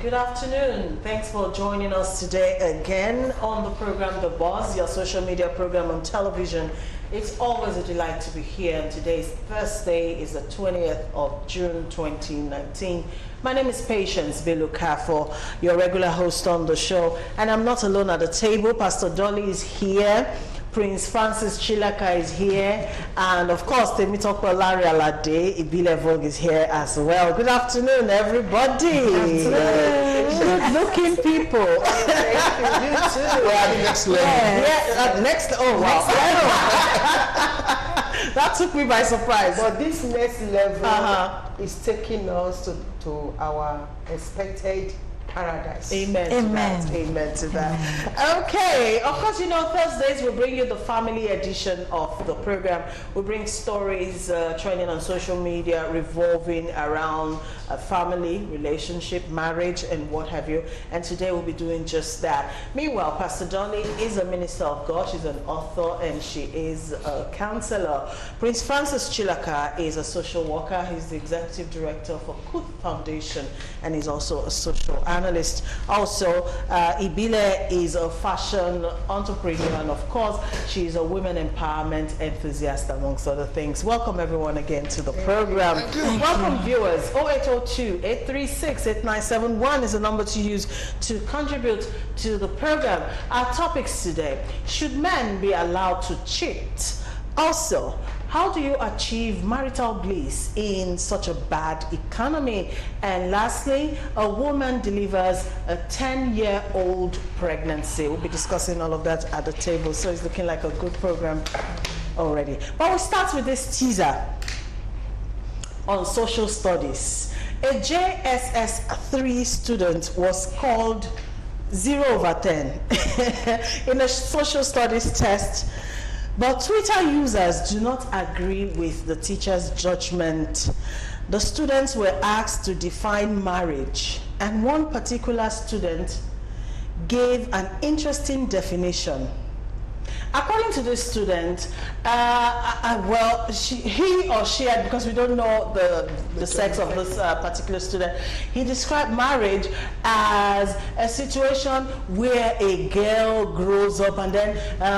Good afternoon. Thanks for joining us today again on the program The Buzz, your social media program on television. It's always a delight to be here, and today's Thursday is the 20th of June 2019. My name is Patience Bello Kafo, your regular host on the show, and I'm not alone at the table. Pastor Dolly is here. Prince Francis Chilaka is here, and of course, Temitope Larry Alade, Ibile Vogue is here as well. Good afternoon, everybody. Good-looking people. Thank you. You too. We're at the next level. Yeah, next. Oh wow. That took me by surprise. But this next level is taking us to our expected paradise. Amen. Amen. To that. Amen to that. Amen. Okay. Of course, you know, Thursdays we bring you the family edition of the program. We bring stories trending on social media revolving around a family, relationship, marriage, and what have you. And today we'll be doing just that. Meanwhile, Pastor Dolly is a minister of God. She's an author and she is a counselor. Prince Francis Chilaka is a social worker. He's the executive director for Kuth Foundation, and he's also a social analyst. Also, Ibile is a fashion entrepreneur, and of course, she's a women empowerment enthusiast, amongst other things. Welcome everyone again to the program. Welcome viewers. 0802-836-8971 is the number to use to contribute to the program. Our topics today: should men be allowed to cheat? Also, how do you achieve marital bliss in such a bad economy? And lastly, a woman delivers a 10-year-old pregnancy. We'll be discussing all of that at the table, so it's looking like a good program already. But we'll start with this teaser on social studies. A JSS 3 student was called 0/10 in a social studies test. But Twitter users do not agree with the teacher's judgment. The students were asked to define marriage, and one particular student gave an interesting definition. According to this student, well, he or she, because we don't know the sex of this particular student, he described marriage as a situation where a girl grows up and then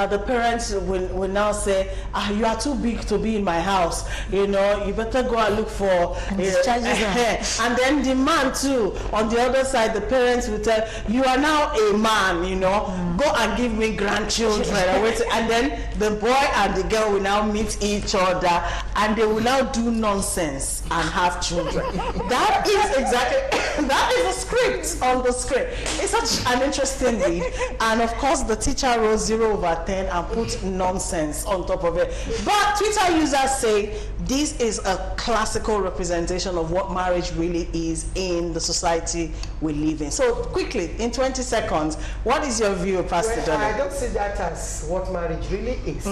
the parents will now say, you are too big to be in my house, you know, you better go and look for and then the man too, on the other side, the parents will tell, you are now a man, you know, go and give me grandchildren. And then the boy and the girl will now meet each other and they will now do nonsense and have children. That is exactly, that is a script on the script. It's such an interesting read. And of course, the teacher wrote 0/10 and put nonsense on top of it. But Twitter users say this is a classical representation of what marriage really is in the society we live in. So quickly, in 20 seconds, what is your view, Pastor Dolly? I don't see that as what marriage really is.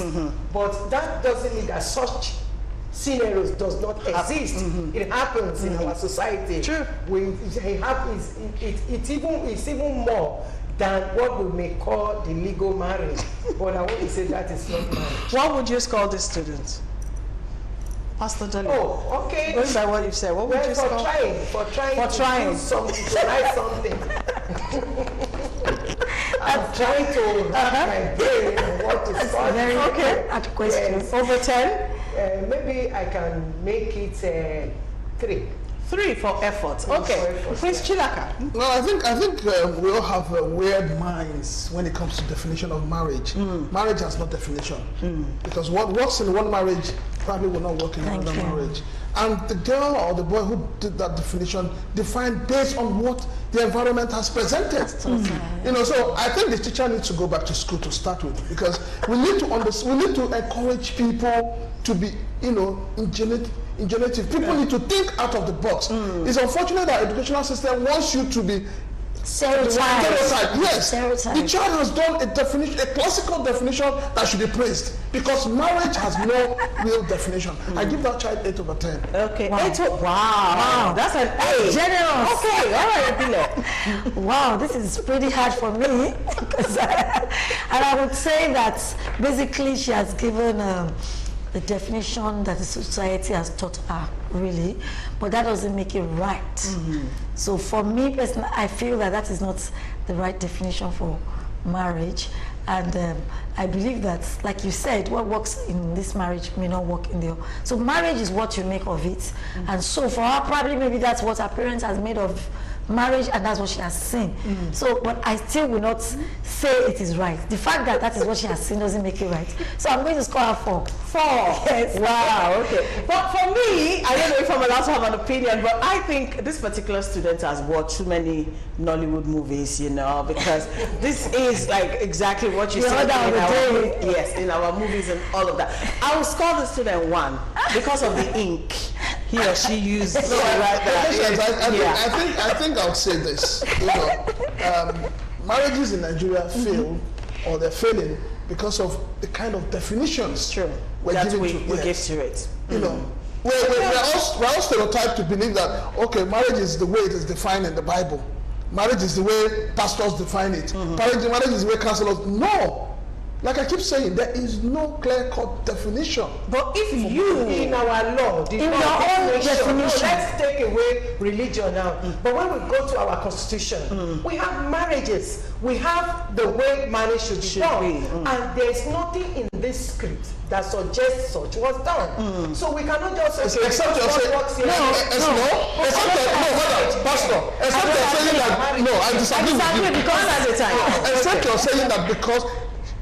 But that doesn't mean that such scenarios does not exist. It happens in our society. True. It happens. It's even more than what we may call the legal marriage. But I want to say that is not marriage. What would you call this student? Pastor Dolly. Oh, okay. Going by what you said, what would you call? For trying to do something, to write something. I'm trying to wrap my brain on what to start. Very okay. At question. Yes. Over 10? Maybe I can make it 3. 3 for effort. Okay. Prince Chilaka. No, I think we all have weird minds when it comes to definition of marriage. Marriage has no definition because what works in one marriage probably will not work in another marriage. And the girl or the boy who did that definition defined based on what the environment has presented. You know, so I think the teacher needs to go back to school to start with, because we need to encourage people to be, you know, ingenuitive. People need to think out of the box. It's unfortunate that educational system wants you to be stereotype. Yes, the child has done a definition, a classical definition that should be praised, because marriage has no real definition. I give that child 8/10. Okay, wow, that's an A. Generous. Okay, all right, Bilo. Wow, this is pretty hard for me. And I would say that basically she has given the definition that the society has taught her really, but that doesn't make it right. So for me personally, I feel that that is not the right definition for marriage. And I believe that, like you said, what works in this marriage may not work in the... So marriage is what you make of it. And so for her, probably maybe that's what her parents has made of marriage, and that's what she has seen. So, but I still will not say it is right. The fact that that is what she has seen doesn't make it right. So I'm going to score her 4. 4. Yes. Wow. Okay. But for me, I don't know if I'm allowed to have an opinion, but I think this particular student has watched too many Nollywood movies, you know, because this is like exactly what you said in our movies and all of that. I will score the student 1 because of the ink he or she used. I think I would say this. You know, marriages in Nigeria fail, or they're failing because of the kind of definitions we give to it. You know, we're all stereotyped to believe that marriage is the way it is defined in the Bible. Marriage is the way pastors define it. Marriage is the way counselors. No. Like I keep saying, there is no clear-cut definition. But if you, in our law, in our own definition, let's take away religion now. But when we go to our constitution, we have marriages. We have the way marriage should be done. And there's nothing in this script that suggests such was done. So we cannot just say, except you're saying, Pastor, except you're saying that, no, I disagree with you. Because at the time. Except you're saying that because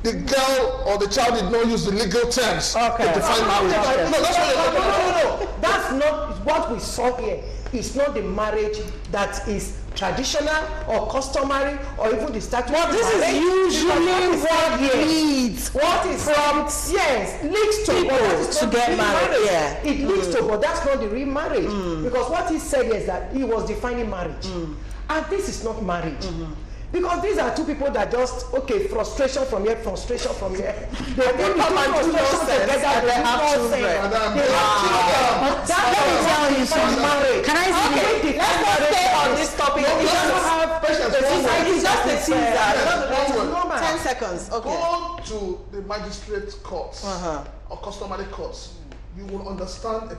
the girl or the child did not use the legal terms to define marriage. No, that's what no. That's not what we saw here. It's not the marriage that is traditional or customary or even the statute. Well, this is usually what leads. What is from leads to people to get married. Yeah, it leads to, but that's not the real marriage. Because what he said is that he was defining marriage, and this is not marriage. Because these are two people that just, frustration from here, frustration from here. They come and do frustration together, they have children. They have children. Let me tell you something. Can I say let's not stay on this topic. It's just a teaser. 10 seconds. Okay. Go to the magistrate courts or customary courts. You will understand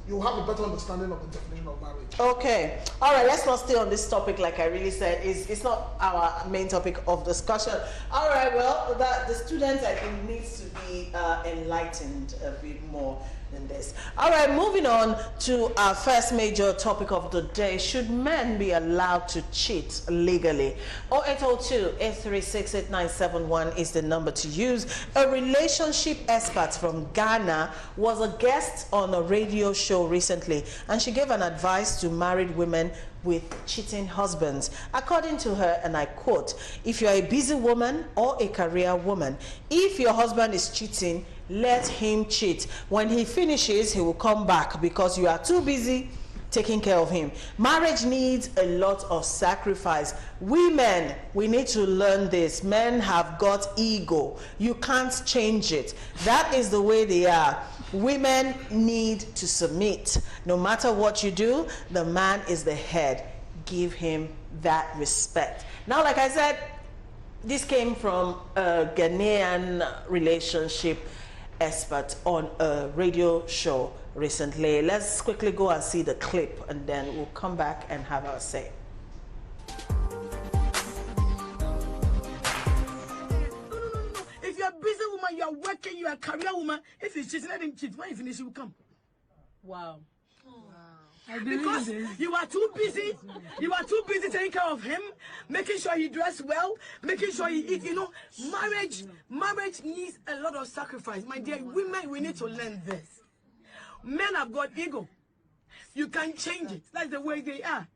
you will have a better understanding of the definition of marriage. Okay. All right, let's not stay on this topic like I really said. It's not our main topic of discussion. All right, well, the students, I think, needs to be enlightened a bit more than this. All right, moving on to our first major topic of the day. Should men be allowed to cheat legally? 0802-836-8971 is the number to use. A relationship expert from Ghana was a guest on a radio show recently, and she gave an advice to married women with cheating husbands. According to her, and I quote, if you're a busy woman or a career woman, if your husband is cheating, let him cheat. When he finishes, he will come back because you are too busy taking care of him. Marriage needs a lot of sacrifice. Women, we need to learn this. Men have got ego. You can't change it. That is the way they are. Women need to submit. No matter what you do, the man is the head. Give him that respect. Now, like I said, this came from a Ghanaian relationship expert on a radio show recently. Let's quickly go and see the clip, and then we'll come back and have our say. If you're a busy woman, you're working, you're a career woman, if he's cheating, let him cheat. When he finishes, he will come. Wow. Because you are too busy taking care of him, making sure he dress well, making sure he eat. You know, marriage needs a lot of sacrifice. My dear women, we need to learn this. Men have got ego. You can't change it. That's the way they are.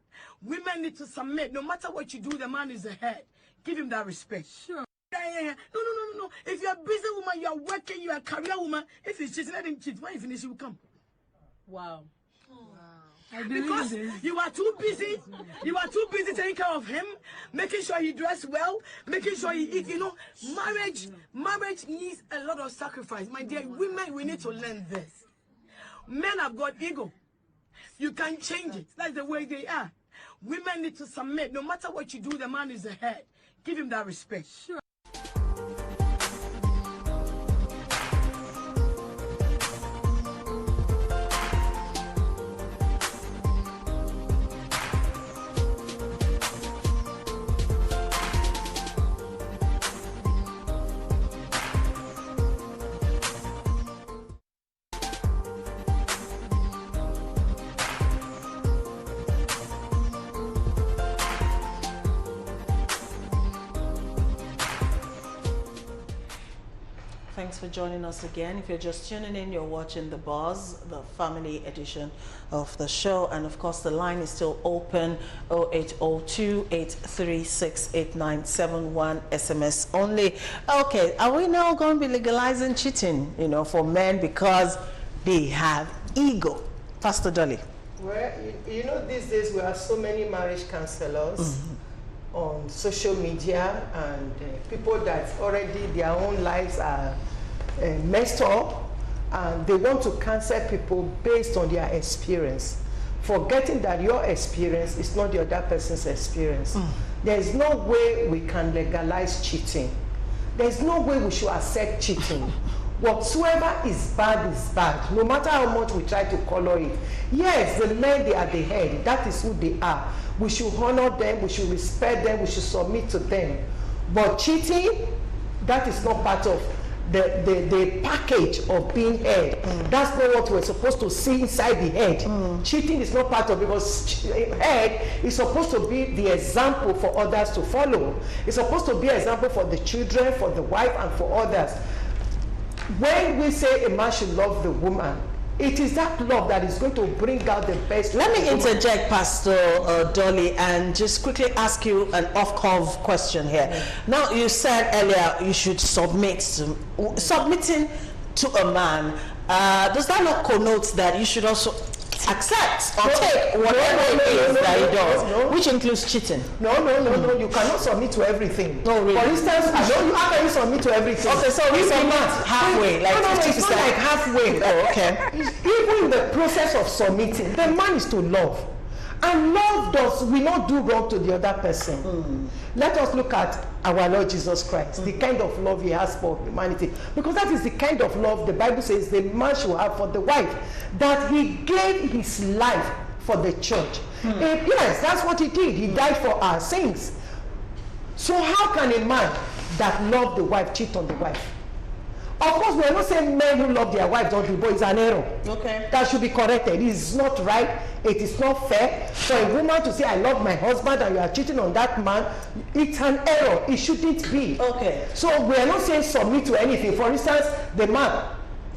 Women need to submit. No matter what you do, the man is the head. Give him that respect. Sure. No. If you're a busy woman, you're working, you're a career woman, if he's cheating, let him cheat. When he finishes, he will come. Wow. Because you are too busy taking care of him, making sure he dress well, making sure he eat. You know, marriage needs a lot of sacrifice. My dear women, we need to learn this. Men have got ego. You can't change it. That's the way they are. Women need to submit. No matter what you do, the man is the head. Give him that respect. Sure. Thanks for joining us again. If you're just tuning in, you're watching The Buzz, the family edition of the show. And of course, the line is still open, 0802-836-8971, SMS only. Okay, are we now going to be legalizing cheating, for men because they have ego? Pastor Dolly. Well, these days we have so many marriage counselors on social media, and people that already their own lives are messed up, and they want to counsel people based on their experience, forgetting that your experience is not the other person's experience. There is no way we can legalize cheating. There is no way we should accept cheating. Whatsoever is bad, no matter how much we try to color it. Yes, the men, they are the head. That is who they are. We should honor them, we should respect them, we should submit to them. But cheating, that is not part of the package of being head. That's not what we're supposed to see inside the head. Cheating is not part of, because head is supposed to be the example for others to follow. It's supposed to be an example for the children, for the wife, and for others. When we say a man should love the woman, it is that love that is going to bring out the best. Let me interject, Pastor Dolly, and just quickly ask you an off-cuff question here. Now, you said earlier you should submit. Submitting to a man, does that not connote that you should also accept or take whatever it is that he does, which includes cheating? No. You cannot submit to everything. No, really. For instance, how can you submit to everything? Okay, so we submit halfway, like 50%. It's not like halfway. Oh, okay. Even in the process of submitting, the man is to love. And love will not do wrong to the other person. Let us look at our Lord Jesus Christ, the kind of love he has for humanity. Because that is the kind of love the Bible says the man should have for the wife. That he gave his life for the church. Yes, that's what he did. He died for our sins. So how can a man that loved the wife cheat on the wife? Of course, we are not saying men who love their wives don't do, but it's an error. Okay. That should be corrected. It is not right. It is not fair for a woman to say, I love my husband, and you are cheating on that man. It's an error. It shouldn't be. Okay. So we are not saying submit to anything. For instance, the man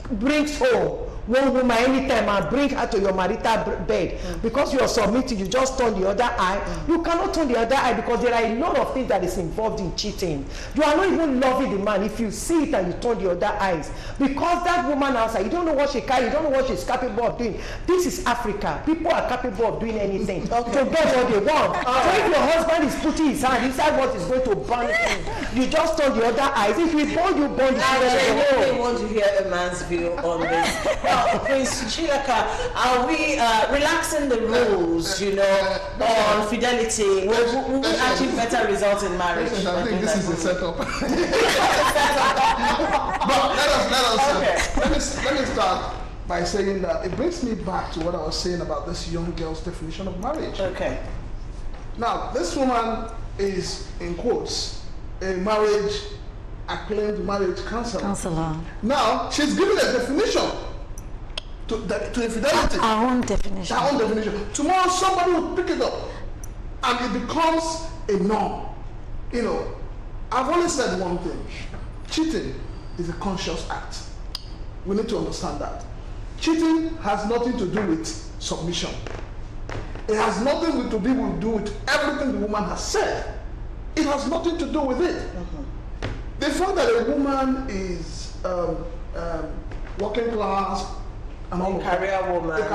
brings home one woman anytime and bring her to your marital bed. Because you are submitting, you just turn the other eye. You cannot turn the other eye, because there are a lot of things that is involved in cheating. You are not even loving the man if you see it and you turn the other eyes. Because that woman outside, you don't know what she can, you don't know what she's capable of doing. This is Africa. People are capable of doing anything to get what they want. So if your husband is putting his hand inside what is going to burn him, you just turn the other eyes. If we burn, you burn the I genuinely want to hear a man's view on this. Prince Chilaka, are we relaxing the rules, on fidelity? Will we achieve better results in marriage? Listen, I think this is a setup. But let me start by saying that it brings me back to what I was saying about this young girl's definition of marriage. Okay. Now, this woman is, in quotes, a acclaimed marriage counselor. Now, she's given a definition to infidelity. Our own definition. Her own definition. Tomorrow, somebody will pick it up, and it becomes a norm. I've always said one thing: cheating is a conscious act. We need to understand that. Cheating has nothing to do with submission. It has nothing to do with everything the woman has said. It has nothing to do with it. The fact that a woman is working class, a career woman, it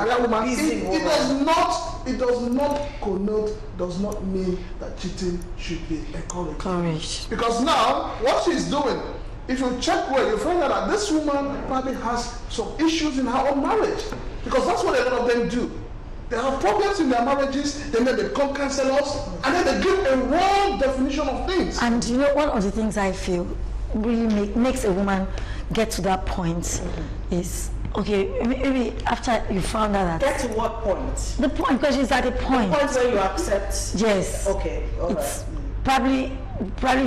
does not mean that cheating should be encouraged. Because now, what she's doing, if you check well, you find out that this woman probably has some issues in her own marriage. Because that's what a lot of them do. They have problems in their marriages, then they become counselors, and then they give a wrong definition of things. And one of the things I feel really makes a woman get to that point is, okay, maybe after you found out that... Get to what point? The point, because she's at a point. The point where you accept... Yes. Okay, all right. Probably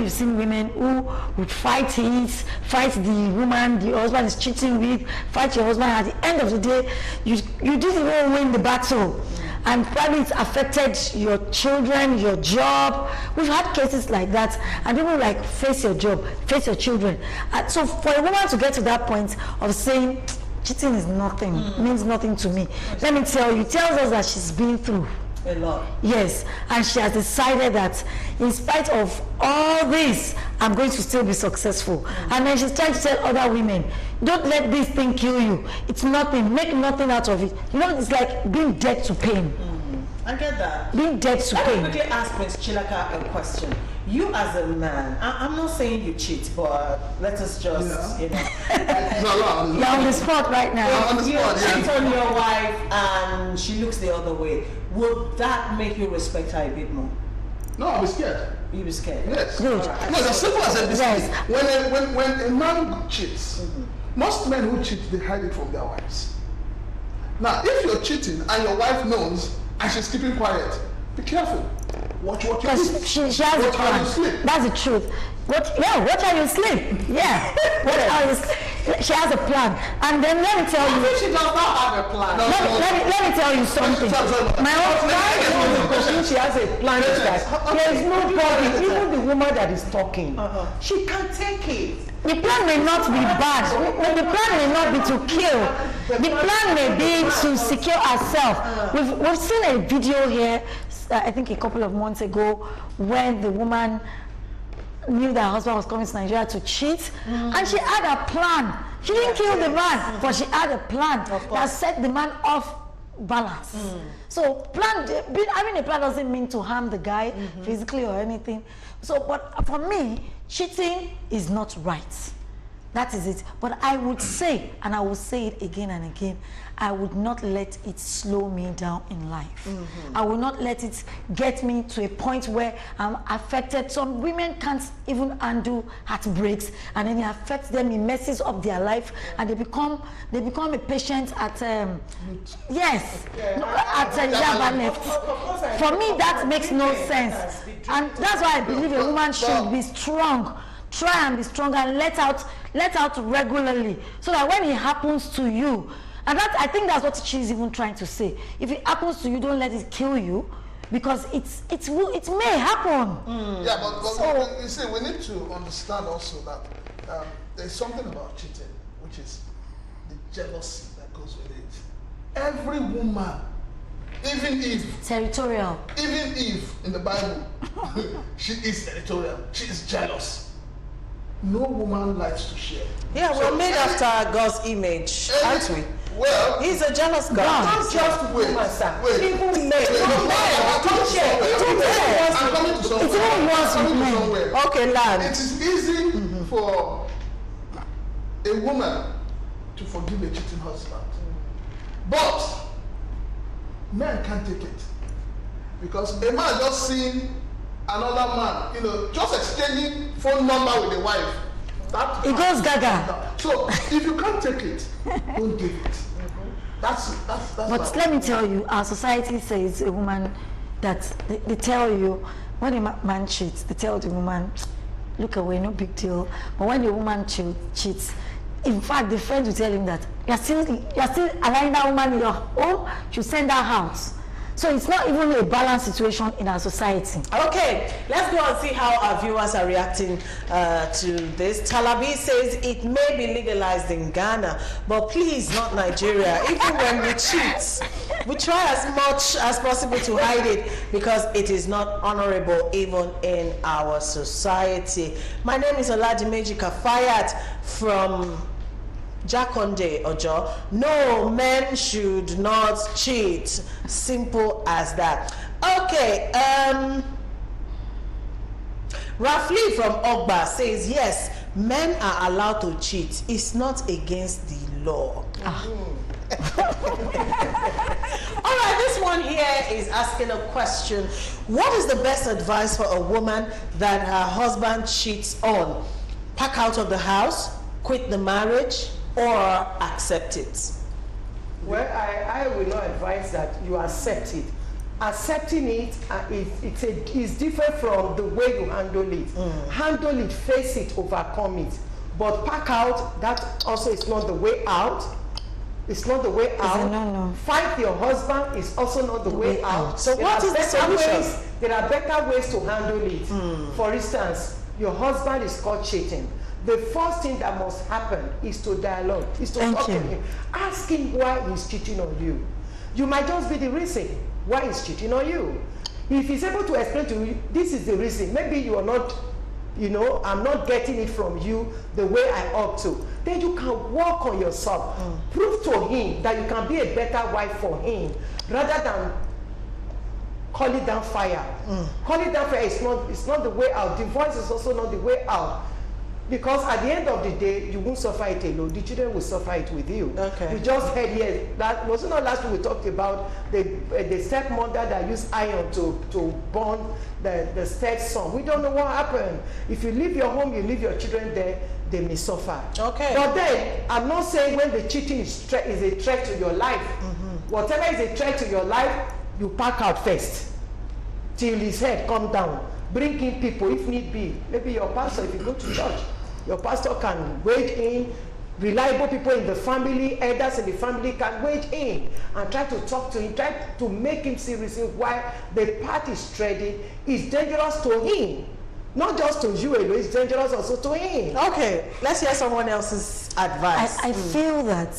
you've seen women who would fight the woman the husband is cheating with, fight your husband. At the end of the day, you didn't even win the battle. and probably it's affected your children, your job. We've had cases like that, and people like face your job, face your children. And so for a woman to get to that point of saying cheating is nothing, means nothing to me, let me tell you, tells us that she's been through A lot. yes, and she has decided that in spite of all this, I'm going to still be successful. And then she's trying to tell other women, don't let this thing kill you. It's nothing. Make nothing out of it. You know, it's like being dead to pain. I get that. Being dead to Let me pain. quickly ask Ms. Chilaka a question. You as a man, I'm not saying you cheat, but let us just, you know. You're on the spot right now. On the You spot, yeah. cheat on your wife and she looks the other way. Would that make you respect her a bit more? No, I'll be scared. You be scared? Yes. Good. No, it's as simple as this. Yes. When a man cheats, most men who cheat, they hide it from their wives. Now, if you're cheating and your wife knows and she's keeping quiet, be careful. Watch what you Because eat. she has a Watch how you plan. sleep. That's the truth. Watch how you sleep. Yeah. Watch how you sleep. She has a plan. And then let me tell you. She does not have a plan. No. Let me tell you something. Sorry. My own Because she has a plan is that there is nobody, even the woman that is talking, she can take it. The plan may not be bad. The plan may not be to kill. The plan may be to secure herself. We've seen a video here, I think a couple of months ago, when the woman knew that her husband was coming to Nigeria to cheat, and she had a plan. She didn't kill the man, but she had a plan that set the man off balance. So having a plan doesn't mean to harm the guy physically or anything. So, but for me, cheating is not right. That is it. But I would say, and I will say it again and again, I would not let it slow me down in life. I will not let it get me to a point where I'm affected. Some women can't even undo heartbreaks, and then it affects them, it messes up their life, and they become a patient at Yaba left. For me, that makes no sense. And that's why I believe a woman should be strong. Try and be strong and let out regularly, so that when it happens to you, and that I think that's what she's even trying to say. If it happens to you, don't let it kill you, because it may happen. Yeah, but you see, we need to understand also that there's something about cheating, which is the jealousy that goes with it. Every woman, even Eve, Territorial. even Eve in the Bible, she is territorial. She is jealous. No woman likes to share. Yeah, we're made after God's image, aren't we? Well, He's a jealous God. Not just wait, women, sir. wait. Even men. I'm coming to somewhere. It's even worse with men. somewhere. Okay, land. It is easy for a woman to forgive a cheating husband. But men can't take it. Because a man just seeing another man, just exchanging phone number with a wife. It goes gaga. So if you can't take it, don't give it. That's But let me tell you, our society says a woman that they tell you when a man cheats, they tell the woman, look away, no big deal. But when the woman cheats, in fact, the friends will tell him that you're still allowing that woman in your home, you send her out. So it's not even a balanced situation in our society. Okay, let's go and see how our viewers are reacting to this. Talabi says it may be legalized in Ghana, but please not Nigeria. Even when we cheat, we try as much as possible to hide it because it is not honorable even in our society. My name is Oladimeji Kafayat from Jakonde Ojo. No, men should not cheat. Simple as that. Okay, Rafli from Ogba says yes, men are allowed to cheat. It's not against the law. All right, this one here is asking a question. What is the best advice for a woman that her husband cheats on? Pack out of the house, quit the marriage, or accept it? Well, I will not advise that you accept it. Accepting it is different from the way you handle it. Handle it, face it, overcome it. But pack out, that also is not the way out. It's not the way out. no. Fight your husband is also not the way out. So There what are is the better solution? ways- There are better ways to handle it. For instance, your husband is caught cheating. The first thing that must happen is to dialogue, is to Thank talk you. to him. Ask him why he's cheating on you. You might just be the reason why he's cheating on you. If he's able to explain to you, this is the reason, maybe you are not, I'm not getting it from you the way I ought to, then you can work on yourself. Prove to him that you can be a better wife for him rather than call it down fire. Call it down fire is not the way out. Divorce is also not the way out. Because at the end of the day, you won't suffer it alone. The children will suffer it with you. Okay. We just heard here, that wasn't not last week we talked about the stepmother that used iron to burn the stepson. We don't know what happened. If you leave your home, you leave your children there, they may suffer. Okay. But then, I'm not saying when the cheating is a threat to your life. Whatever is a threat to your life, you pack out first. Till his head come down. Bring in people if need be. Maybe your pastor, if you go to church, your pastor can wade in. Reliable people in the family, elders in the family can wade in and try to talk to him, try to make him see reason why the path he's treading is dangerous to him. Not just to you alone, it's dangerous also to him. Okay, let's hear someone else's advice. I feel that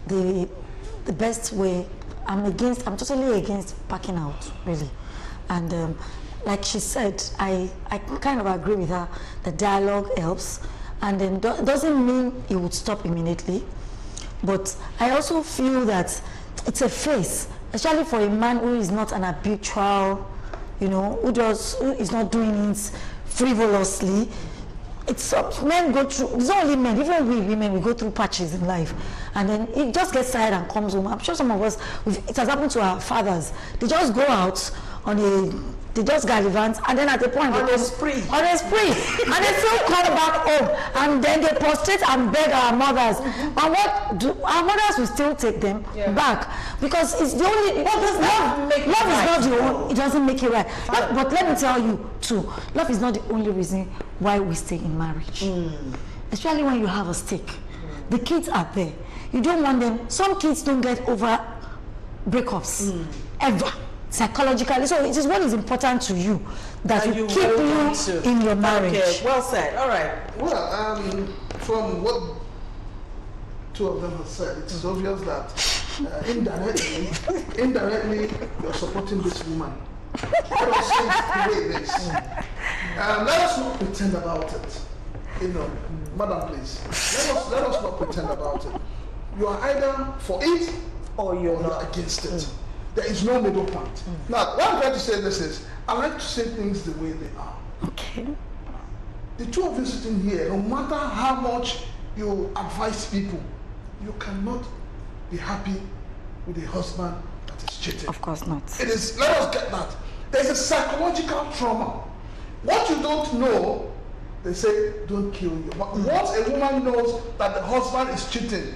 the best way, I'm totally against packing out, really. And like she said, I kind of agree with her. The dialogue helps, and then doesn't mean it would stop immediately. But I also feel that it's a phase, especially for a man who is not an habitual, who is not doing it frivolously. Men go through, it's not only men, even we women, we go through patches in life, and then it just gets tired and comes home. I'm sure some of us, it has happened to our fathers. They just go out they just gallivant, and then at a point On a spree, and they still come back home, and then they prostrate and beg our mothers. And our mothers will still take them back, because it's the only love is not the only, it doesn't make it right. But let me tell you too, love is not the only reason why we stay in marriage. Especially when you have a stake. The kids are there. You don't want them. Some kids don't get over breakups ever. Psychologically, so it is what is important to you that will keep you in your marriage. Okay, well said. All right. Well, from what two of them have said, it's obvious that indirectly, you're supporting this woman. Let us say it the way it is. Let us not pretend about it. Madam, please. Let us not pretend about it. You are either for it or you're not against it. There is no middle point. Now, what I'm trying to say this is, I like to say things the way they are. Okay. The two of you sitting here, no matter how much you advise people, you cannot be happy with a husband that is cheating. Of course not. It is, let us get that. There's a psychological trauma. What you don't know, they say, don't kill you. But once a woman knows that the husband is cheating,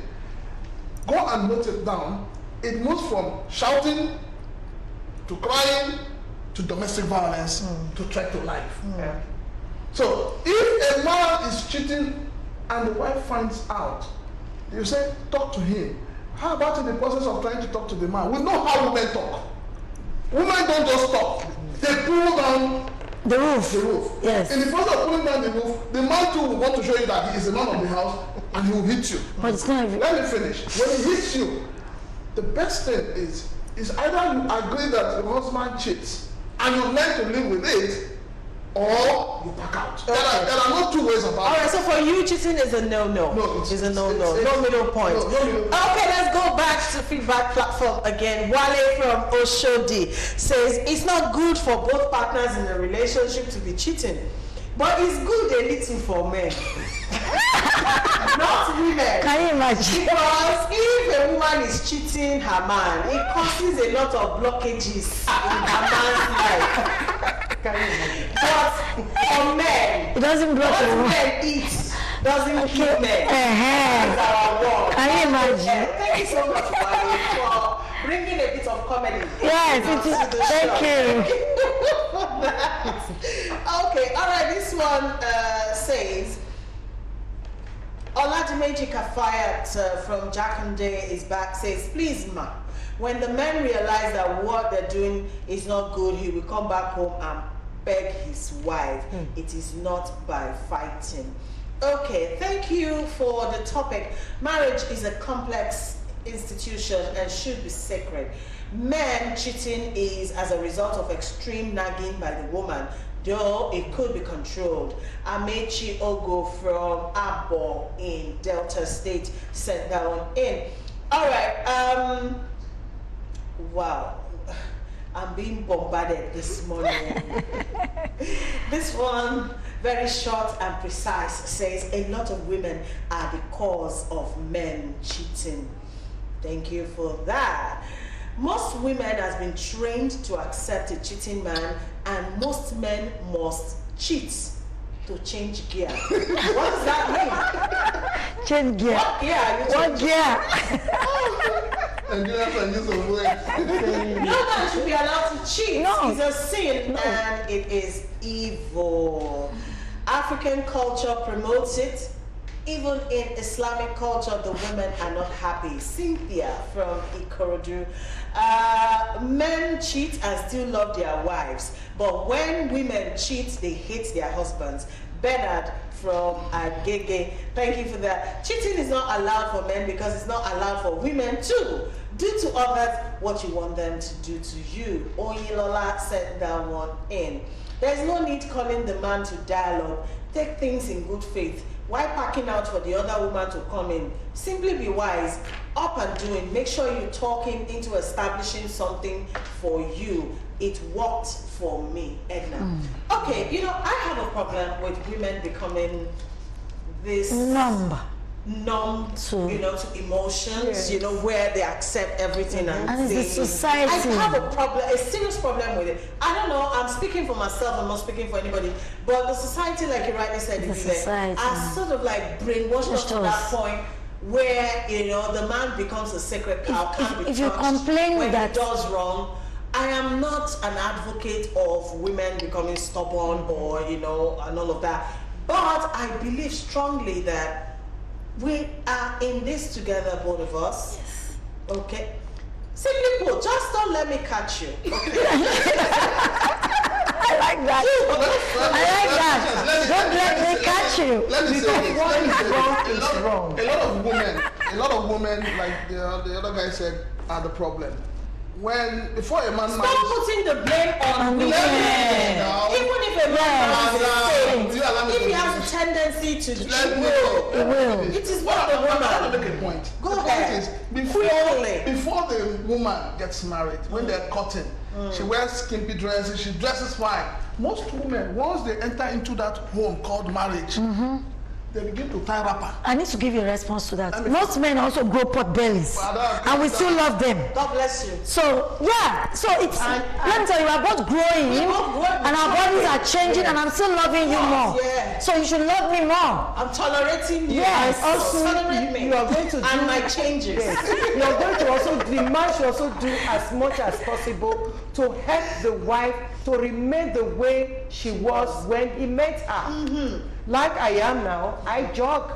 go and note it down. It moves from shouting to crying to domestic violence to threat to life. So if a man is cheating and the wife finds out, you say, talk to him. How about in the process of trying to talk to the man? We know how women talk. Women don't just talk. They pull down the roof. Yes. In the process of pulling down the roof, the man too will want to show you that he is the man of the house and he will hit you. But it's not every... Let me finish. When he hits you, the best thing is either you agree that your husband cheats and you learn to live with it, or you back out. There are no two ways about it. All right, so for you, cheating is a no-no. No, it's a no-no. No middle point. No middle point. Okay, let's go back to feedback platform again. Wale from Oshodi says, it's not good for both partners in a relationship to be cheating, but it's good a little for men. Not women. Can you imagine? Because if a woman is cheating her man, it causes a lot of blockages in her man's life. But for men, It doesn't block what the men eat doesn't kill men. That's our work. Can you imagine? Thank you so much, Wale, for bringing a bit of comedy. Yes, it is. to the Thank show. you. Okay, all right, this one says, Oladimeji Kafayat from Jakande is back, says, please ma, when the men realize that what they're doing is not good, he will come back home and beg his wife. It is not by fighting. Okay, thank you for the topic. Marriage is a complex institution and should be sacred. Men cheating is as a result of extreme nagging by the woman, though it could be controlled. Amechi Ogo from Abo in Delta State sent that one in. All right, wow, I'm being bombarded this morning. This one, very short and precise, says a lot of women are the cause of men cheating. Thank you for that. Most women has been trained to accept a cheating man, and most men must cheat to change gear. What does that mean? Change gear. What gear are you What changing? gear? No man should be allowed to cheat. No. It's a sin and it is evil. African culture promotes it. Even in Islamic culture, the women are not happy. Cynthia from Ikorodu. Men cheat and still love their wives, but when women cheat, they hate their husbands. Bernard from Agege, thank you for that. Cheating is not allowed for men because it's not allowed for women too. Do to others what you want them to do to you. Oyilola sent that one in. There's no need calling the man to dialogue. Take things in good faith. Why packing out for the other woman to come in? Simply be wise, up and doing. Make sure you're talking into establishing something for you. It worked for me, Edna. Okay, you know, I have a problem with women becoming this numb To- you know, to emotions, you know, where they accept everything and And it's the society. I have a problem, a serious problem with it. I don't know, I'm speaking for myself, I'm not speaking for anybody, but the society, like you rightly said, The society. are sort of like brainwashed us to that point where, you know, the man becomes a sacred cow, can't be if you touched complain when that- he does wrong. I am not an advocate of women becoming stubborn or, you know, and all of that, but I believe strongly that we are in this together, both of us. Yes. Okay. Simply put, just don't let me catch you. Okay. I like that. I like that. Don't let me catch you. Let me say this. What Let me is say wrong this. is wrong. A lot of women, like the other guy said, are the problem. When before a man Stop marries, putting the blame on women. now. Even if a man has a Do you allow me if to he has finish? a tendency to Let cheat, me will. finish. It is What not the I'm trying woman. to make a point. Go The ahead. point is before the woman gets married, when they're cutting, she wears skimpy dresses, she dresses fine. Most women, once they enter into that home called marriage, they begin to tie wrapper. I need to give you a response to that. I mean- Most men also grow pot bellies, and we still love them. God bless you. So yeah, so it's And- let me tell you, we're both growing, We're both growing, and our bodies are changing, and I'm still loving you more. Yeah. So you should love me more. I'm tolerating you. Yes. And Also, tolerate me. you are going to and do my changes. You are going to also, the man should also do as much as possible to help the wife to remain the way she was when he met her. Like I am now, I jog,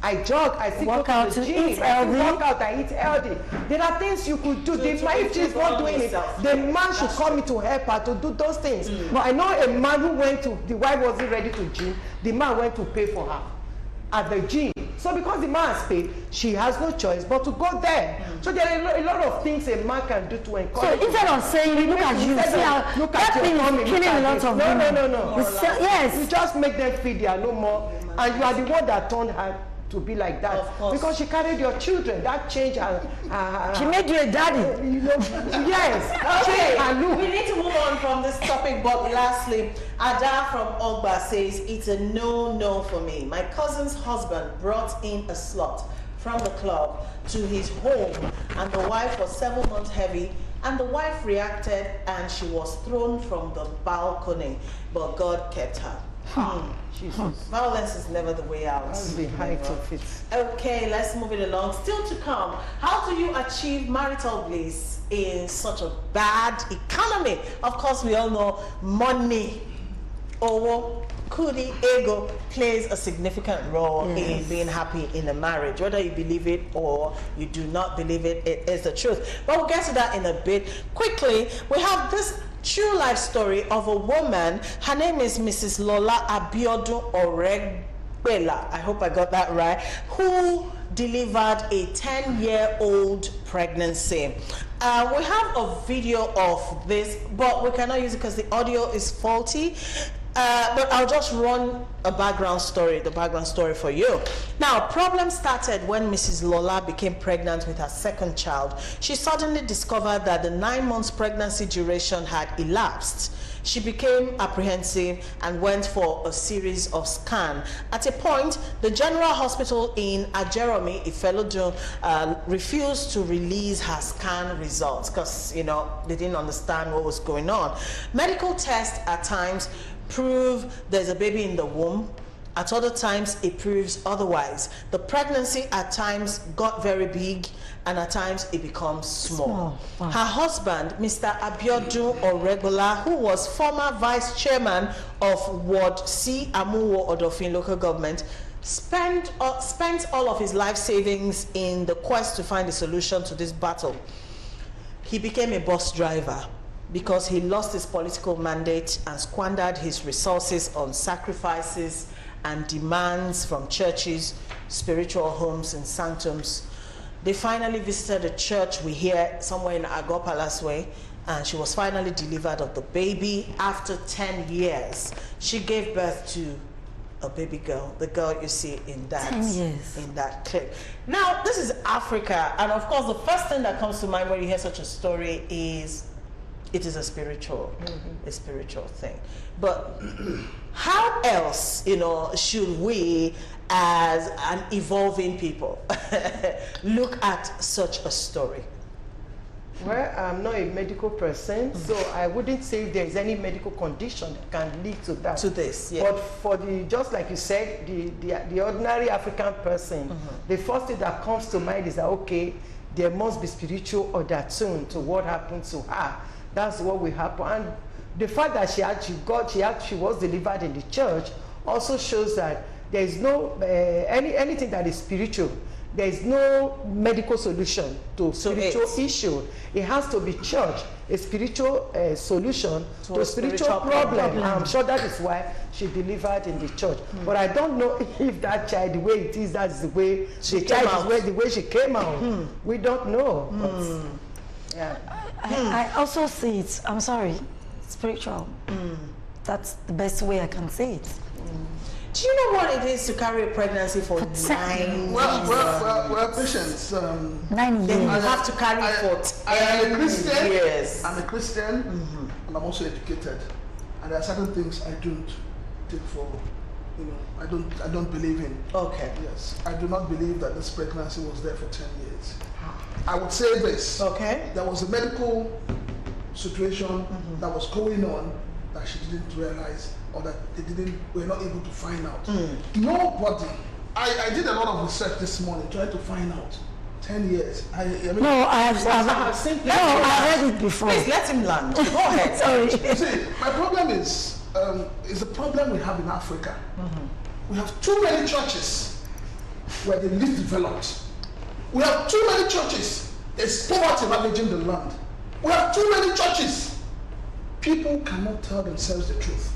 I still Work go out to the to gym, eat I healthy. work out, I eat healthy. There are things you could do. The man, if she's not doing it, yourself. the man should come in to help her to do those things. But I know a man who went to, the wife wasn't ready to gym, the man went to pay for her at the gym. So because the man has paid, she has no choice but to go there. So there are a lot of things a man can do to So encourage. instead of saying, look at you, see how Look that at your thing tummy, is look killing at a lot this. of No, women. no. You Yes. just make them feel they are no more, and you are the one that turned her to be like that. Of course. Because she carried your children. That changed her. She made you a daddy. You know, yes. Okay, And look, we need to move on from this topic, but lastly, Ada from Ogba says, it's a no for me. My cousin's husband brought in a slut from the club to his home, and the wife was 7 months heavy, and the wife reacted and she was thrown from the balcony, but God kept her. Jesus, Violence is never the way out. that's the height of it. Okay, let's move it along. Still to come, how do you achieve marital bliss in such a bad economy? Of course, we all know money Owo, Kudi, ego plays a significant role in being happy in a marriage. Whether you believe it or you do not believe it, it is the truth. But we'll get to that in a bit. Quickly, we have this true life story of a woman. Her name is Mrs. Lola Abiodun Oregbela. I hope I got that right. Who delivered a 10-year-old pregnancy. We have a video of this, but we cannot use it because the audio is faulty. But I'll just run the background story for you. Now, problem started when Mrs. Lola became pregnant with her second child. She suddenly discovered that the 9 months pregnancy duration had elapsed. She became apprehensive and went for a series of scans. At a point, the General Hospital in Ajeromi, Ifelodun, refused to release her scan results because, they didn't understand what was going on. Medical tests at times prove there's a baby in the womb. At other times, it proves otherwise. The pregnancy at times got very big, and at times it becomes small. Wow. Her husband, Mr. Abiodun Oregbela, who was former vice chairman of Ward C, Amuwo Odofin local government, spent all of his life savings in the quest to find a solution to this battle. He became a bus driver because he lost his political mandate and squandered his resources on sacrifices and demands from churches, spiritual homes, and sanctums. They finally visited a church we hear somewhere in Agor Palace Way, and she was finally delivered of the baby after 10 years. She gave birth to a baby girl, the girl you see in that clip. Now, this is Africa, and of course, the first thing that comes to mind when you hear such a story is it is a spiritual thing. But how else, should we, as an evolving people, look at such a story? Well, I'm not a medical person, so I wouldn't say there is any medical condition that can lead to that. To this, yeah. But for just like you said, the ordinary African person, the first thing that comes to mind is that, okay, there must be spiritual undertone to what happened to her. That's what will happen. And the fact that she was delivered in the church also shows that there is no anything that is spiritual. There is no medical solution to spiritual issue. It has to be church, a spiritual solution to a spiritual problem. I'm sure that is why she delivered in the church. But I don't know if that child, the way it is, that's the way the way she came out. We don't know. But, yeah. I also see it, I'm sorry, spiritual. That's the best way I can say it. Do you know what it is to carry a pregnancy for 9 years? Well, patience. 9 years. Then you have to carry for 10 years. I'm a Christian, and I'm also educated. And there are certain things I don't take for, I don't believe in. Okay. Yes, I do not believe that this pregnancy was there for 10 years. I would say this. Okay. There was a medical situation that was going on that she didn't realize, or that were not able to find out. Nobody. I did a lot of research this morning trying to find out. 10 years. I have seen. No, I read it before. Please let him land. Go ahead. Sorry. You see, my problem is the problem we have in Africa. We have too many churches where the least developed. We have too many churches. There's poverty ravaging the land. We have too many churches. People cannot tell themselves the truth.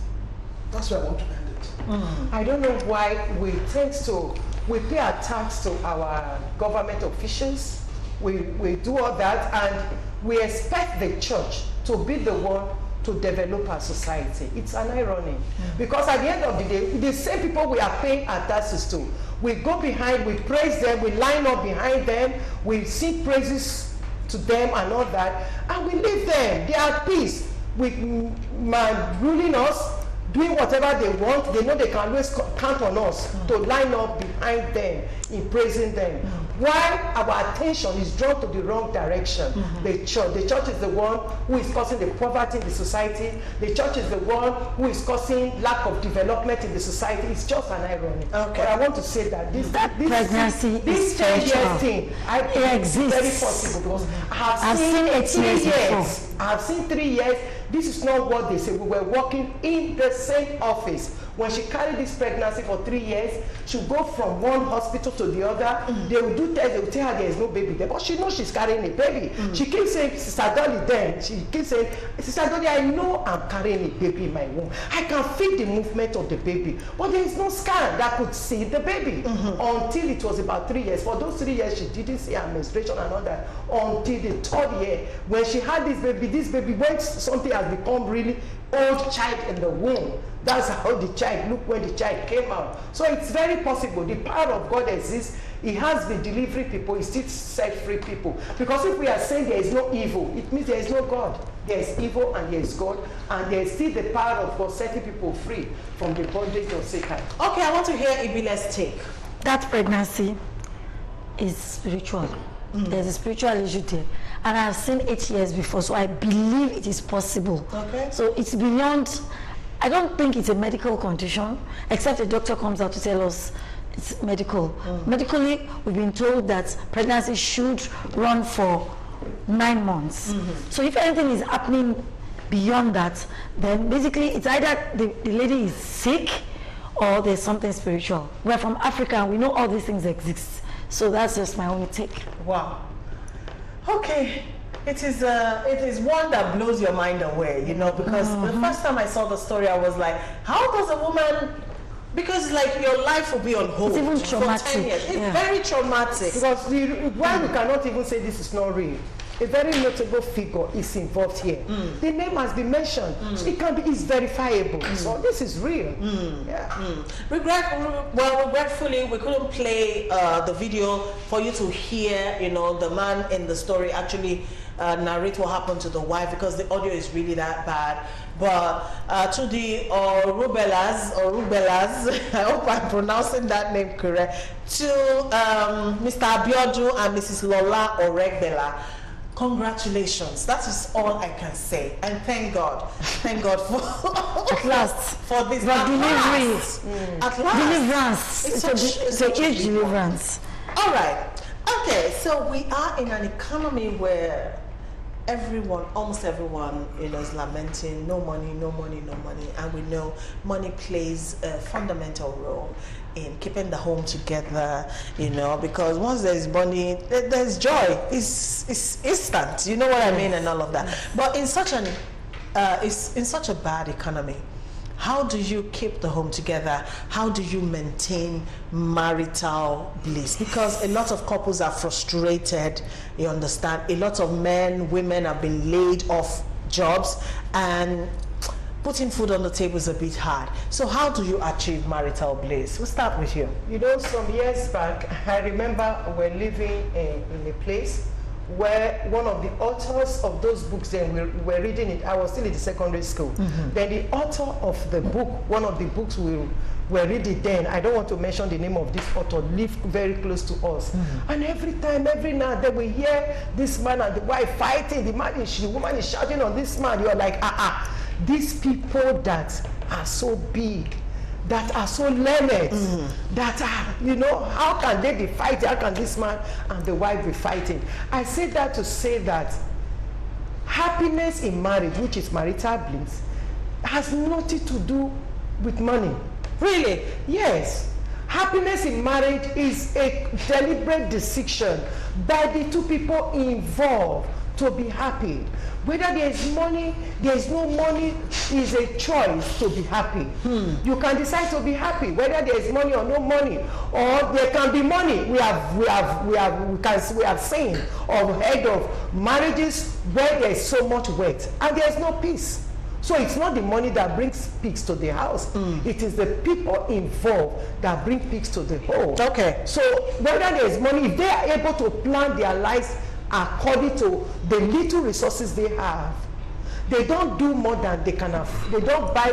That's where I want to end it. I don't know why we pay our tax to our government officials. We do all that, and we expect the church to be the one to develop our society. It's an irony. Because at the end of the day, the same people we are paying our taxes to, we go behind, we praise them, we line up behind them, we sing praises to them and all that, and we leave them. They are at peace with ruling us, doing whatever they want. They know they can always count on us to line up behind them in praising them. While our attention is drawn to the wrong direction. The church is the one who is causing the poverty in the society. The church is the one who is causing lack of development in the society. It's just an irony. Okay. But I want to say that this pregnancy this 10-year thing, it exists. Very possible because I have seen 8 years before. I have seen 3 years. This is not what they say. We were working in the same office. When she carried this pregnancy for 3 years, she would go from one hospital to the other. They would do tests, they would tell her there is no baby there. But she knows she's carrying a baby. She keeps saying, Sister Dolly then, she keeps saying, Sister Dolly, I know I'm carrying a baby in my womb. I can feel the movement of the baby. But there is no scan that could see the baby. Until it was about 3 years. For those 3 years, she didn't see her menstruation and all that. Until the 3rd year, when she had this baby, when something has become really old child in the womb, that's how the child looked when the child came out. So it's very possible. The power of God exists. He has been delivering people. He still set free people. Because if we are saying there is no evil, it means there is no God. There is evil and there is God. And there is still the power of God setting people free from the bondage of Satan. Okay, I want to hear Ibile's take. That pregnancy is spiritual. There's a spiritual issue there. And I've seen 8 years before, so I believe it is possible. Okay. So it's beyond, I don't think it's a medical condition, except a doctor comes out to tell us it's medical. Medically, we've been told that pregnancy should run for 9 months. So if anything is happening beyond that, then basically it's either the lady is sick or there's something spiritual. We're from Africa and we know all these things exist. So that's just my only take. Wow. Okay. It is one that blows your mind away, you know, because the first time I saw the story, I was like, how does a woman, because like your life will be on hold. It's even for traumatic. 10 years. It's very traumatic. Because why we cannot even say this is not real. A very notable figure is involved here. The name has been mentioned. So it's verifiable. So this is real. Regretfully, we couldn't play the video for you to hear, you know, the man in the story actually narrate what happened to the wife, because the audio is really that bad. But to the Rubelas, I hope I'm pronouncing that name correct, to Mr. Abiodun and Mrs. Lola Oregbela, congratulations. That is all I can say. And thank God for At last. for this. But delivery. At last. Deliverance. It's a huge deliverance. All right. Okay, so we are in an economy where almost everyone, you know, is lamenting no money, and we know money plays a fundamental role in keeping the home together, you know, because once there's money, there's joy. It's instant, you know what I mean, and all of that. But in such a bad economy, how do you keep the home together? How do you maintain marital bliss? Because a lot of couples are frustrated, you understand. A lot of men, women have been laid off jobs, and putting food on the table is a bit hard. So how do you achieve marital bliss? We'll start with you. You know, some years back, I remember we're living in a place where one of the authors of those books, then we were reading it. I was still in the secondary school. Then the author of the book, one of the books we were reading then, I don't want to mention the name of this author, lived very close to us. And every now and then we hear this man and the wife fighting. The woman is shouting on this man. You're like, these people that are so big, that are so learned, that are, you know, how can they be fighting? How can this man and the wife be fighting? I say that to say that happiness in marriage, which is marital bliss, has nothing to do with money. Really? Yes. Happiness in marriage is a deliberate decision by the two people involved to be happy. Whether there is money, there is no money, is a choice to be happy. You can decide to be happy, whether there is money or no money, or there can be money. We have seen or heard of marriages where there is so much wealth and there is no peace. So it's not the money that brings peace to the house. It is the people involved that bring peace to the home. Okay. So whether there is money, if they are able to plan their lives according to the little resources they have, they don't do more than they can afford. They don't buy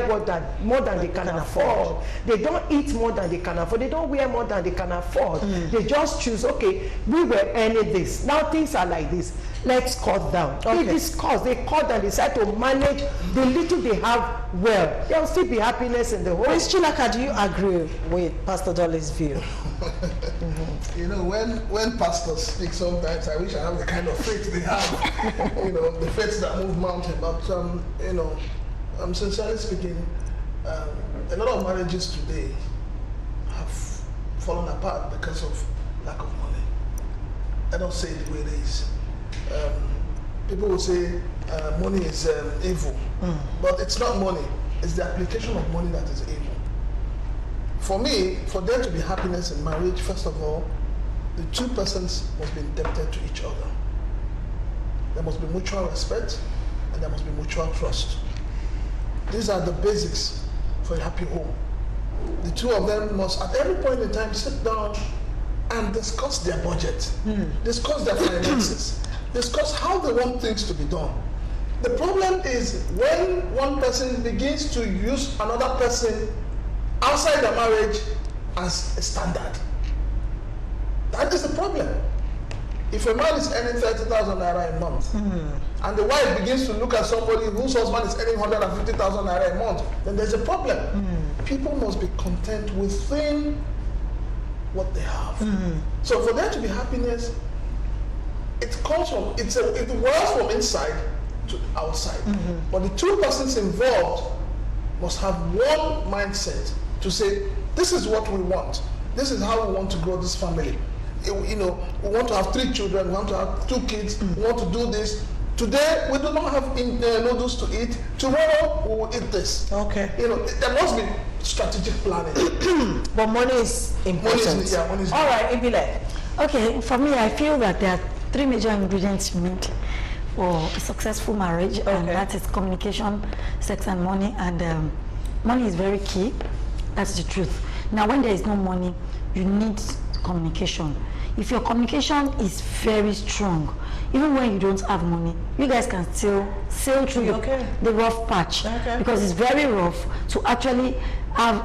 more than they can afford. They don't eat more than they can afford. They don't wear more than they can afford. They just choose, okay, we were earning this. Now things are like this. Let's cut down. Okay. They discuss, they cut down, decide to manage the little they have well. There will still be happiness in the home. Ms. Chilaka, do you agree with Pastor Dolly's view? You know, when pastors speak, sometimes I wish I have the kind of faith they have. You know, the faith that move mountains. But sincerely speaking, a lot of marriages today have fallen apart because of lack of money. I don't say it the way it is. People will say money is evil, but it's not money. It's the application of money that is evil. For me, for there to be happiness in marriage, first of all, the two persons must be indebted to each other. There must be mutual respect and there must be mutual trust. These are the basics for a happy home. The two of them must, at every point in time, sit down and discuss their budget, discuss their finances, discuss how they want things to be done. The problem is when one person begins to use another person outside the marriage as a standard. That is the problem. If a man is earning 30,000 naira a month, and the wife begins to look at somebody whose husband is earning 150,000 naira a month, then there's a problem. People must be content within what they have. So for there to be happiness, it comes from, it works from inside to outside. But the two persons involved must have one mindset to say, this is what we want. This is how we want to grow this family. We want to have 3 children, we want to have 2 kids, we want to do this. Today, we do not have noodles to eat. Tomorrow, we will eat this. Okay. There must be strategic planning. But money is important. Money is all right, Ibile. Okay, for me, I feel that there are 3 major ingredients you need for a successful marriage, and that is communication, sex, and money. And money is very key. That's the truth. Now, when there is no money, you need communication. If your communication is very strong, even when you don't have money, you guys can still sail through the rough patch, because it's very rough to actually have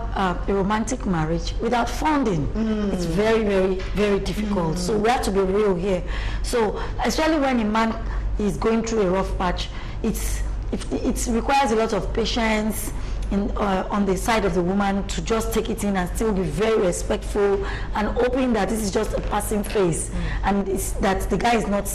a romantic marriage without funding. It's very, very, very difficult. So we have to be real here. So especially when a man is going through a rough patch, it requires a lot of patience on the side of the woman to just take it in and still be very respectful and hoping that this is just a passing phase and that the guy is not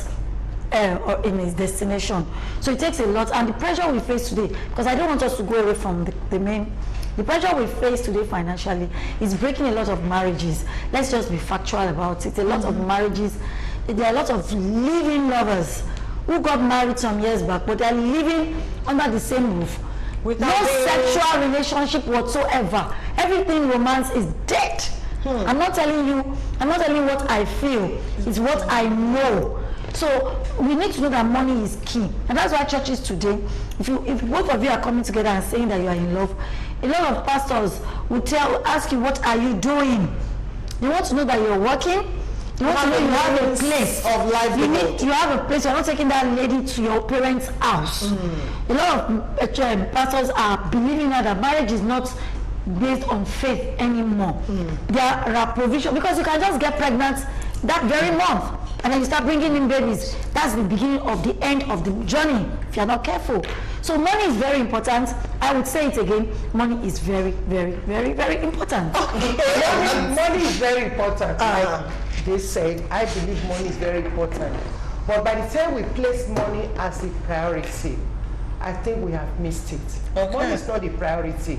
or in his destination. So it takes a lot, and the pressure we face today, because I don't want us to go away from the pressure we face today financially is breaking a lot of marriages. Let's just be factual about it. A lot of marriages, there are a lot of living lovers who got married some years back, but they're living under the same roof with no sexual relationship whatsoever. Everything romance is dead. I'm not telling you what I feel, it's what I know. So we need to know that money is key, and that's why churches today, if both of you are coming together and saying that you are in love, a lot of pastors will ask you, what are you doing? They want to know that you're working. They want to know you have a place of livelihood. You have a place. You're not taking that lady to your parents' house. A lot of pastors are believing that marriage is not based on faith anymore. There are provisions, because you can just get pregnant that very month and then you start bringing in babies. That's the beginning of the end of the journey if you're not careful. So money is very important. I would say it again, money is very, very, very, very important. Money is very important. Like they said, I believe money is very important. But by the time we place money as a priority, I think we have missed it. Money is not the priority.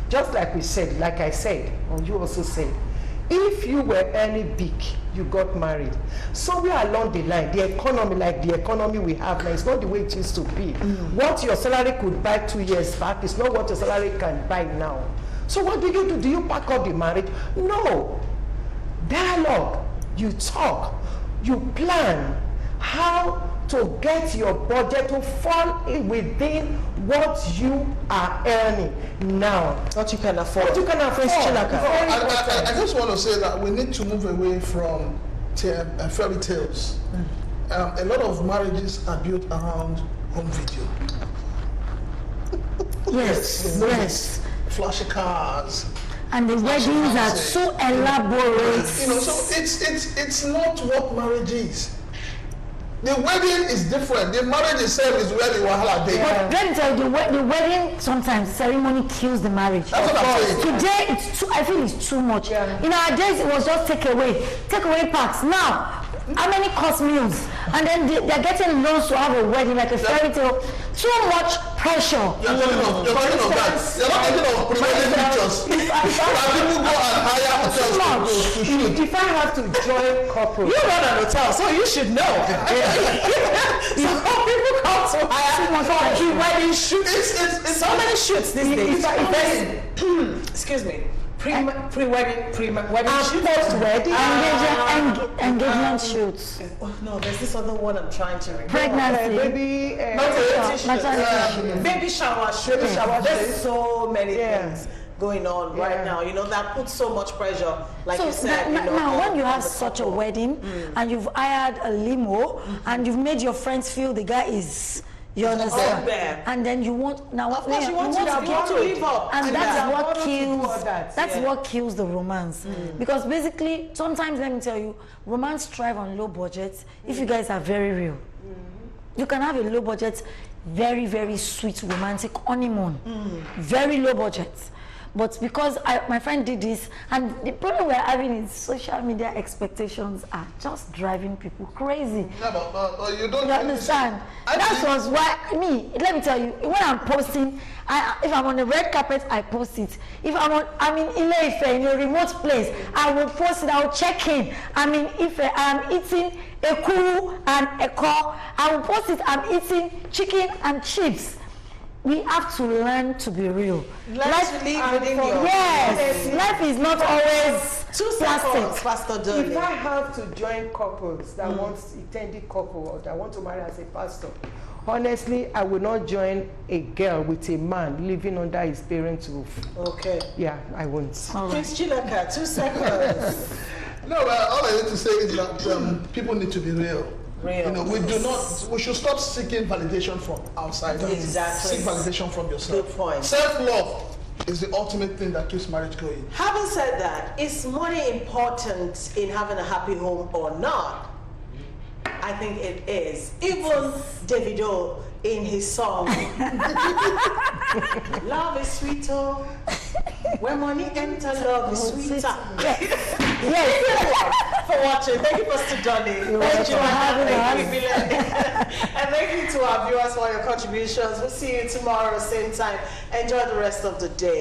Just like we said, like I said, or you also said, if you were earning big, you got married. Somewhere along the line, the economy, like the economy we have now, it's not the way it used to be. What your salary could buy 2 years back is not what your salary can buy now. So what do? Do you pack up the marriage? No. Dialogue. You talk. You plan how to get your budget to fall within what you are earning now. What you can afford. What you can afford. I just want to say that we need to move away from fairy tales. A lot of marriages are built around home video. Yes. Flashy cars. And the weddings are so elaborate. So it's not what marriage is. The wedding is different. The marriage itself is where the wahala dey. But let me tell you, the wedding sometimes ceremony kills the marriage. That's what I'm saying. Today I feel it's too much. In our days it was just take away packs. Now, how many course meals? And then they're getting loans to have a wedding like a fairy tale. too much pressure. You're talking of that. You're not talking of pre-wedding pictures. People go and hire hotels to shoot. If I have to join couples, You run an hotel, so you should know. So people come to hire for pre-wedding shoots. It's So many shoots these days. Excuse me. Pre-wedding shoots. post-wedding, Engagement shoots. Oh, no, there's this other one I'm trying to remember. Pregnancy. Baby shower shoots. Baby shower There's shoots. so many Yeah. things going on right now. You know, that puts so much pressure. Like So you said, you know, now when you on have the such a couple. wedding and you've hired a limo and you've made your friends feel the guy is, you understand? there. And then you want now Of course, you want to get live up. and to that's that. what want to do kills all that. that's Yeah. what kills the romance. Because basically sometimes, let me tell you, romance thrive on low budgets if you guys are very real. You can have a low budget, very, very sweet romantic honeymoon. Very low budget. But because my friend did this, and the problem we're having is social media expectations are just driving people crazy. Yeah, but you don't You understand? I That think- was why, let me tell you, when I'm posting, if I'm on the red carpet, I post it. If I'm in Ile-Ife, in a remote place, I will post it, I will check in. I'm in Ife, I'm eating a kuru and a core. I will post it, I'm eating chicken and chips. We have to learn to be real. Learn to live within your... Yes, life is not always 2 seconds, plastic. Pastor if Dolly. I have to join couples that want intended couple or that want to marry as a pastor, honestly, I will not join a girl with a man living under his parents' roof. Okay. Yeah, I won't. Prince Chilaka, 2 seconds. No, all I need to say is that people need to be real. Real. You know, we should stop seeking validation from outside. Exactly. Seek validation from yourself. Good point. Self-love is the ultimate thing that keeps marriage going. Having said that, is money important in having a happy home or not? I think it is. Even Davido in his song, Love is sweeter. When money enter, love is sweeter. Yes. For watching. Thank you, Pastor Johnny. Thank you for having us. And thank you to our viewers for your contributions. We'll see you tomorrow, same time. Enjoy the rest of the day.